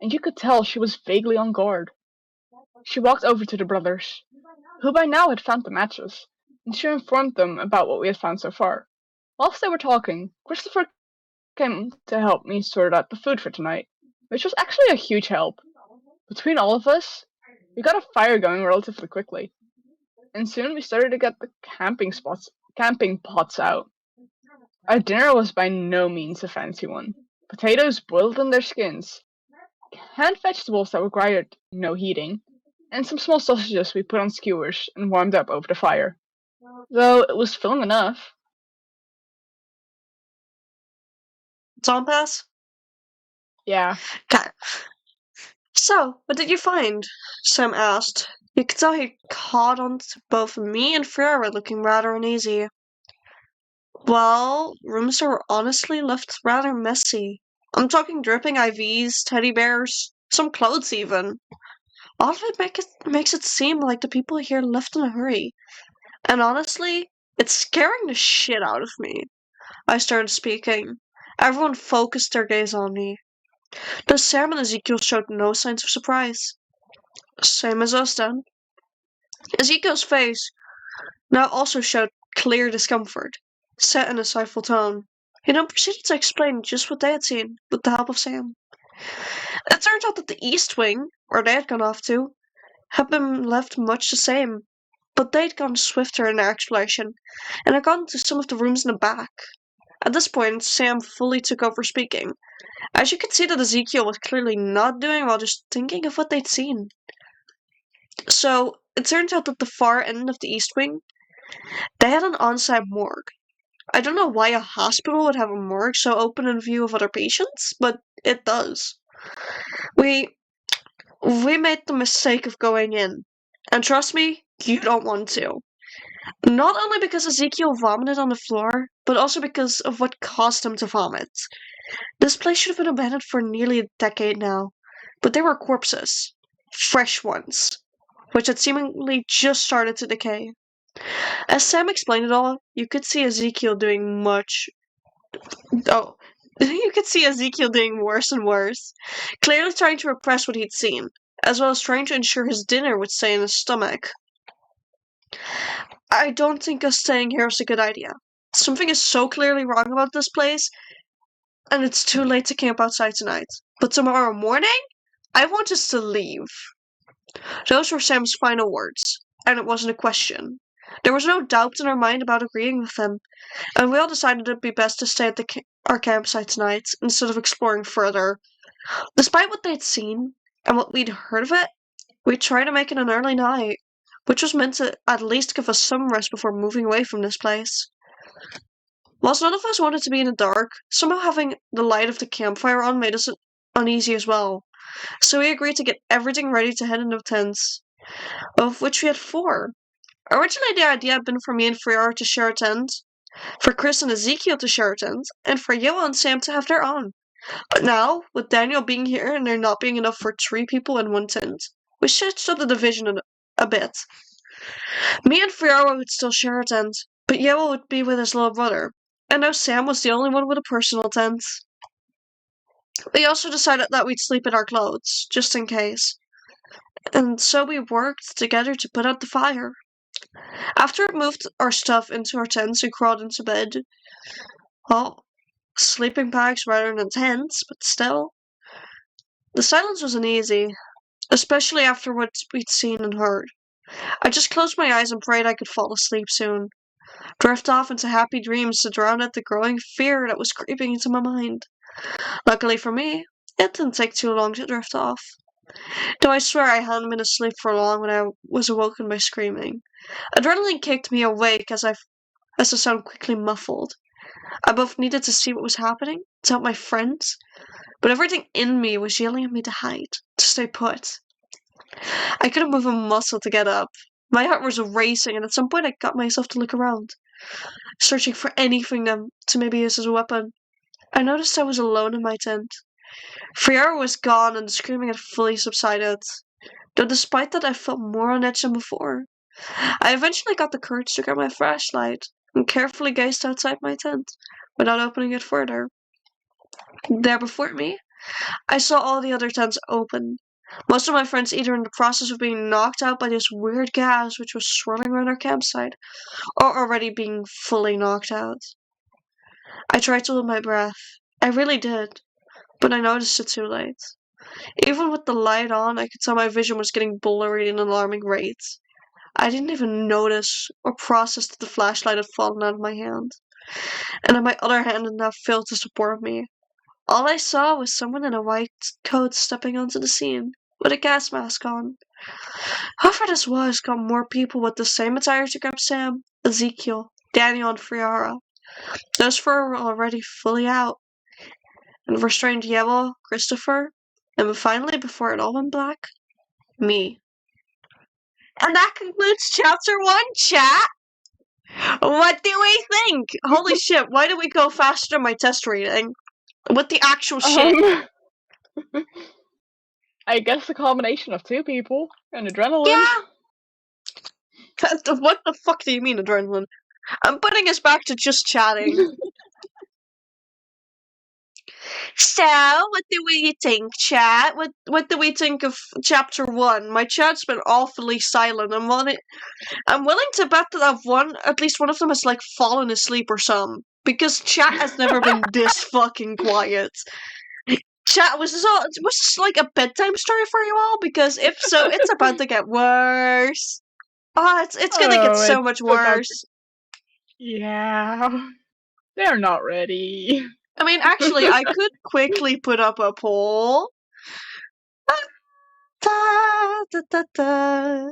and you could tell she was vaguely on guard. She walked over to the brothers, who by now had found the matches, and she informed them about what we had found so far. Whilst they were talking, Christopher came to help me sort out the food for tonight, which was actually a huge help. Between all of us, we got a fire going relatively quickly, and soon we started to get the camping pots out. Our dinner was by no means a fancy one. Potatoes boiled in their skins, canned vegetables that required no heating, and some small sausages we put on skewers and warmed up over the fire. Though it was filling enough. Tom pass? Yeah. Okay. So, what did you find? Sam asked. You could tell he caught on to both me and Ferrara looking rather uneasy. Well, rooms are honestly left rather messy. I'm talking dripping IVs, teddy bears, some clothes even. All of it makes it seem like the people here left in a hurry. And honestly, it's scaring the shit out of me. I started speaking. Everyone focused their gaze on me. The Sam and Ezekiel showed no signs of surprise. Same as us then. Ezekiel's face now also showed clear discomfort, set in a sightful tone. He then proceeded to explain just what they had seen, with the help of Sam. It turned out that the East Wing, where they had gone off to, had been left much the same, but they'd gone swifter in their exploration, and had gone to some of the rooms in the back. At this point, Sam fully took over speaking, as you could see that Ezekiel was clearly not doing well, just thinking of what they'd seen. So, it turns out that the far end of the East Wing, they had an on-site morgue. I don't know why a hospital would have a morgue so open in view of other patients, but it does. We made the mistake of going in, and trust me, you don't want to. Not only because Ezekiel vomited on the floor, but also because of what caused him to vomit. This place should have been abandoned for nearly a decade now, but there were corpses. Fresh ones, which had seemingly just started to decay. As Sam explained it all, you could see Ezekiel doing you could see Ezekiel doing worse and worse, clearly trying to repress what he'd seen, as well as trying to ensure his dinner would stay in his stomach. I don't think us staying here is a good idea. Something is so clearly wrong about this place, and it's too late to camp outside tonight. But tomorrow morning, I want us to leave. Those were Sam's final words, and it wasn't a question. There was no doubt in our mind about agreeing with him, and we all decided it'd be best to stay at our campsite tonight instead of exploring further. Despite what they'd seen and what we'd heard of it, we tried to make it an early night, which was meant to at least give us some rest before moving away from this place. Whilst none of us wanted to be in the dark, somehow having the light of the campfire on made us uneasy as well. So we agreed to get everything ready to head into tents, of which we had 4. Originally, the idea had been for me and Friar to share a tent, for Chris and Ezekiel to share a tent, and for Yoa and Sam to have their own. But now, with Daniel being here and there not being enough for 3 people in one tent, we switched up the division a bit. Me and Friar would still share a tent, but Yoa would be with his little brother, and now Sam was the only one with a personal tent. We also decided that we'd sleep in our clothes, just in case. And so we worked together to put out the fire. After we moved our stuff into our tents and crawled into bed, well, sleeping bags rather than tents, but still. The silence was uneasy, especially after what we'd seen and heard. I just closed my eyes and prayed I could fall asleep soon, drift off into happy dreams to drown out the growing fear that was creeping into my mind. Luckily for me, it didn't take too long to drift off. Though I swear I hadn't been asleep for long when I was awoken by screaming. Adrenaline kicked me awake as the sound quickly muffled. I both needed to see what was happening, to help my friends, but everything in me was yelling at me to hide, to stay put. I couldn't move a muscle to get up. My heart was racing, and at some point I got myself to look around, searching for anything to maybe use as a weapon. I noticed I was alone in my tent. Friar was gone and the screaming had fully subsided, though despite that I felt more on edge than before. I eventually got the courage to grab my flashlight and carefully gazed outside my tent without opening it further. There before me, I saw all the other tents open. Most of my friends either in the process of being knocked out by this weird gas which was swirling around our campsite, or already being fully knocked out. I tried to hold my breath. I really did, but I noticed it too late. Even with the light on, I could tell my vision was getting blurry at an alarming rate. I didn't even notice or process that the flashlight had fallen out of my hand, and that my other hand had now failed to support me. All I saw was someone in a white coat stepping onto the scene, with a gas mask on. Whoever this was got more people with the same attire to grab Sam, Ezekiel, Daniel, and Friara. Those four were already fully out. And restrained Yellow, Christopher, and finally, before it all went black, me. And that concludes chapter 1, chat! What do we think? Holy shit, why did we go faster than my test reading? What the actual shit? I guess a combination of two people and adrenaline. Yeah! What the fuck do you mean, adrenaline? I'm putting us back to just chatting. So, what do we think, chat? What do we think of chapter 1? My chat's been awfully silent. I'm willing to bet that at least one of them has like fallen asleep or something. Because chat has never been this fucking quiet. Chat, was this like a bedtime story for you all? Because if so, it's about to get worse. Oh, it's gonna get so much worse. Yeah. They're not ready. I mean, actually, I could quickly put up a poll. Da, da, da, da.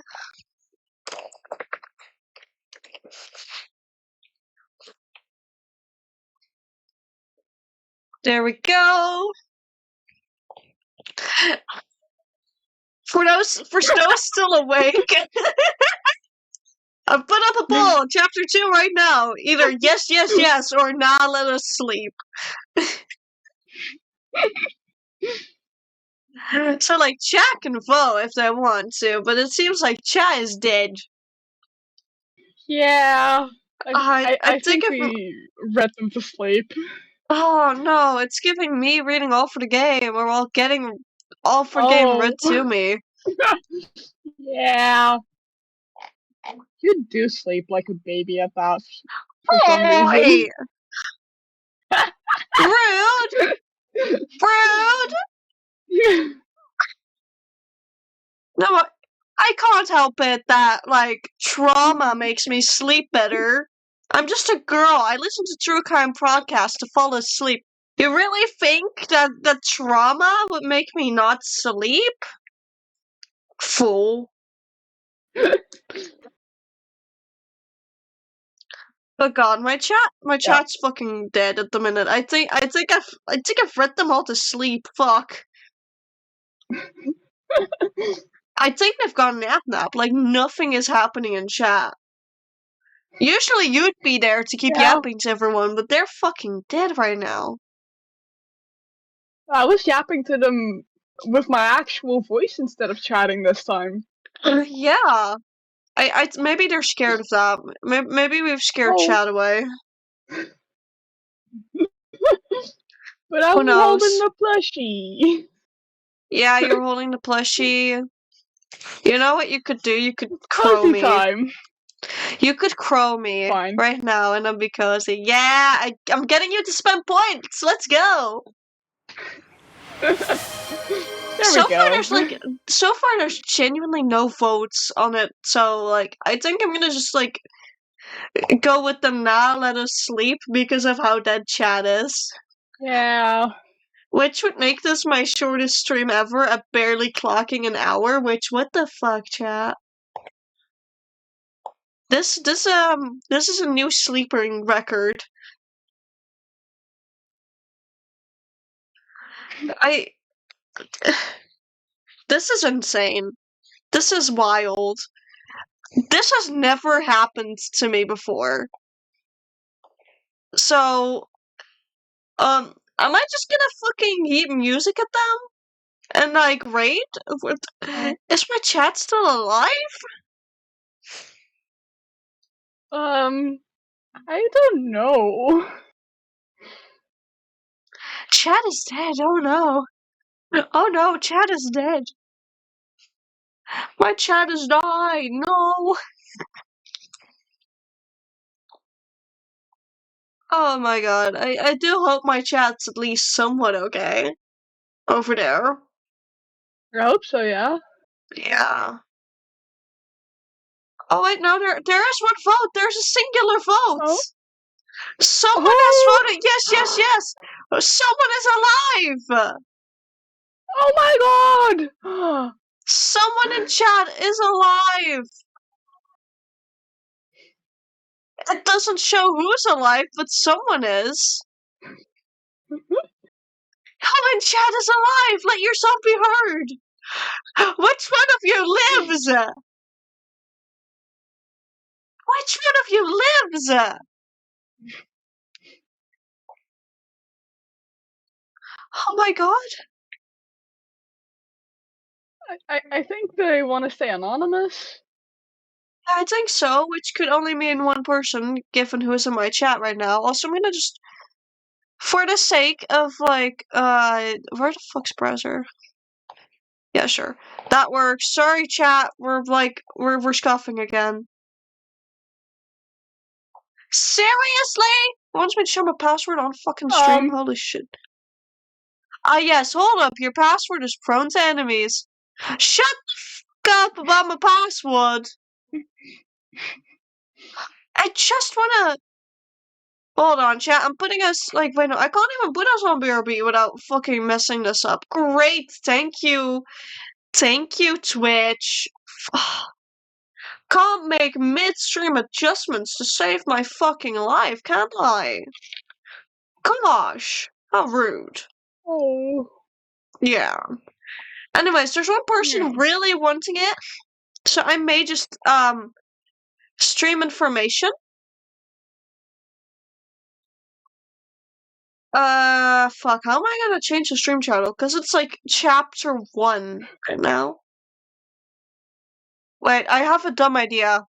There we go. For those still awake, I've put up a poll. Chapter 2 right now. Either yes, yes, yes, or nah, let us sleep. So, like, chat can vote if they want to, but it seems like chat is dead. Yeah. I think we read them to sleep. Oh no, it's giving me reading All for the Game, or while getting All for Game read to me. Yeah. You do sleep like a baby at that for some reason. Rude! Rude! No, I can't help it that, like, trauma makes me sleep better. I'm just a girl. I listen to true crime podcasts to fall asleep. You really think that the trauma would make me not sleep? Fool. Oh god, my chat's fucking dead at the minute. I think I've read them all to sleep. Fuck. I think they've got a nap. Like nothing is happening in chat. Usually you'd be there to keep yapping to everyone, but they're fucking dead right now. I was yapping to them with my actual voice instead of chatting this time. Yeah. I maybe they're scared of that. Maybe we've scared chat away. But I'm holding the plushie. Yeah, you're holding the plushie. You know what you could do? You could crow me. Time. You could crow me right now, and I'll be cozy. Yeah, I'm getting you to spend points. Let's go. So far there's genuinely no votes on it. So like, I think I'm gonna just like go with the nah, let us sleep because of how dead chat is. Yeah. Which would make this my shortest stream ever at barely clocking an hour. Which what the fuck, chat? This is a new sleeping record. This is insane. This is wild. This has never happened to me before. So, am I just gonna fucking heap music at them? And like, raid? Is my chat still alive? I don't know. Chat is dead, oh no. Oh no, chat is dead. My chat has died, no. Oh my god, I do hope my chat's at least somewhat okay. Over there. I hope so, yeah. Yeah. Oh wait, no, there is one vote. There's a singular vote. Someone has Oh! voted. Yes, yes, yes. Someone is alive. Oh my god! Someone in chat is alive. It doesn't show who's alive, but someone is. Who in chat is alive? Let yourself be heard. Which one of you lives? Which one of you lives? Oh my god. I think they want to stay anonymous. I think so, which could only mean one person, given who is in my chat right now. Also, I'm gonna just, for the sake of, like, where the fuck's browser? Yeah, sure. That works. Sorry, chat. We're scuffing again. Seriously? Wants me to show my password on fucking stream? Holy shit. Yes, hold up. Your password is prone to enemies. Shut the fuck up about my password. I just wanna... Hold on, chat. I'm putting us, like, wait, no, I can't even put us on BRB without fucking messing this up. Great, thank you. Thank you, Twitch. Can't make midstream adjustments to save my fucking life, can't I? Gosh, how rude. Oh. Yeah. Anyways, there's one person Yeah. really wanting it, so I may just, stream information. Fuck, how am I gonna change the stream channel? Because it's like chapter 1 right now. Wait, I have a dumb idea.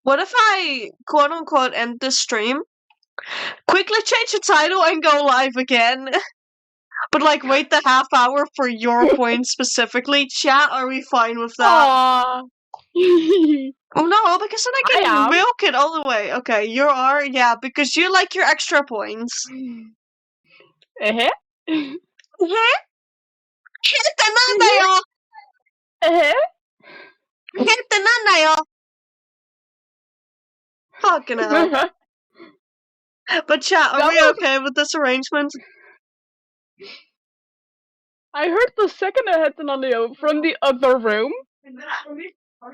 What if I, quote unquote, end this stream, quickly change the title, and go live again? But, like, wait the half hour for your point specifically? Chat, are we fine with that? Oh no, because then I can milk it all the way. Okay, you are? Yeah, because you like your extra points. Uh-huh. Fucking hell. But chat, are we okay with this arrangement? I heard the second I had the audio from the other room,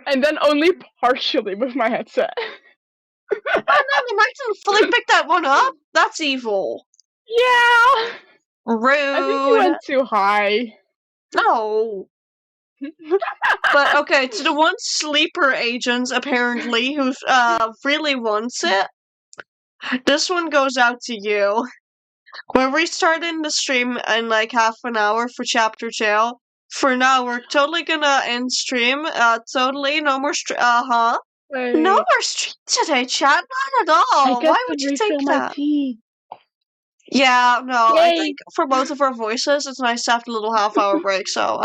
and then only partially with my headset. Oh no, I didn't fully pick that one up. That's evil. Yeah. Rude. I think you went too high. No. But okay, to the one sleeper agent apparently who really wants it, this one goes out to you. We're restarting the stream in like half an hour for chapter 2. For now, we're totally gonna end stream. Totally no more no more stream today, chat. Not at all. Why would you think that? Yeah, no, I think for both of our voices, it's nice to have a little half-hour break. So,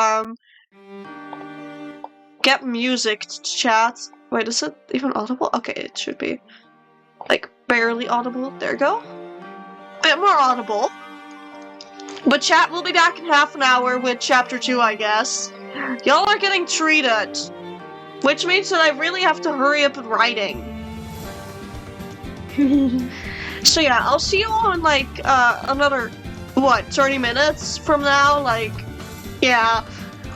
get music to chat. Wait, is it even audible? Okay, it should be like barely audible. There you go. Bit more audible. But chat will be back in half an hour with chapter 2, I guess. Y'all are getting treated. Which means that I really have to hurry up with writing. So yeah, I'll see you all in like, another, what, 30 minutes from now? Like, yeah.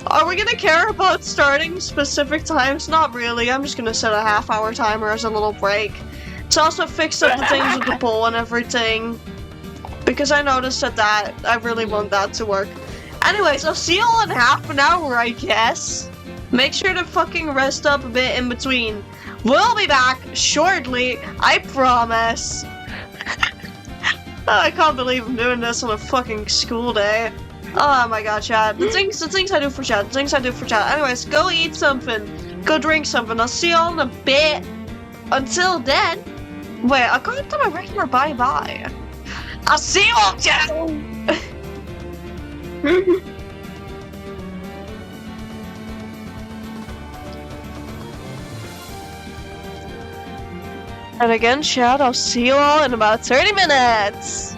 Are we gonna care about starting specific times? Not really, I'm just gonna set a half-hour timer as a little break. To also fix up the things with the poll and everything. Because I noticed that I really want that to work. Anyways, I'll see you all in half an hour, I guess. Make sure to fucking rest up a bit in between. We'll be back shortly, I promise. I can't believe I'm doing this on a fucking school day. Oh my god, chat. The things I do for chat. Anyways, go eat something. Go drink something. I'll see you all in a bit. Until then. Wait, I can't do my regular bye-bye. I'll see you all, chat! And again, chat, I'll see you all in about 30 minutes!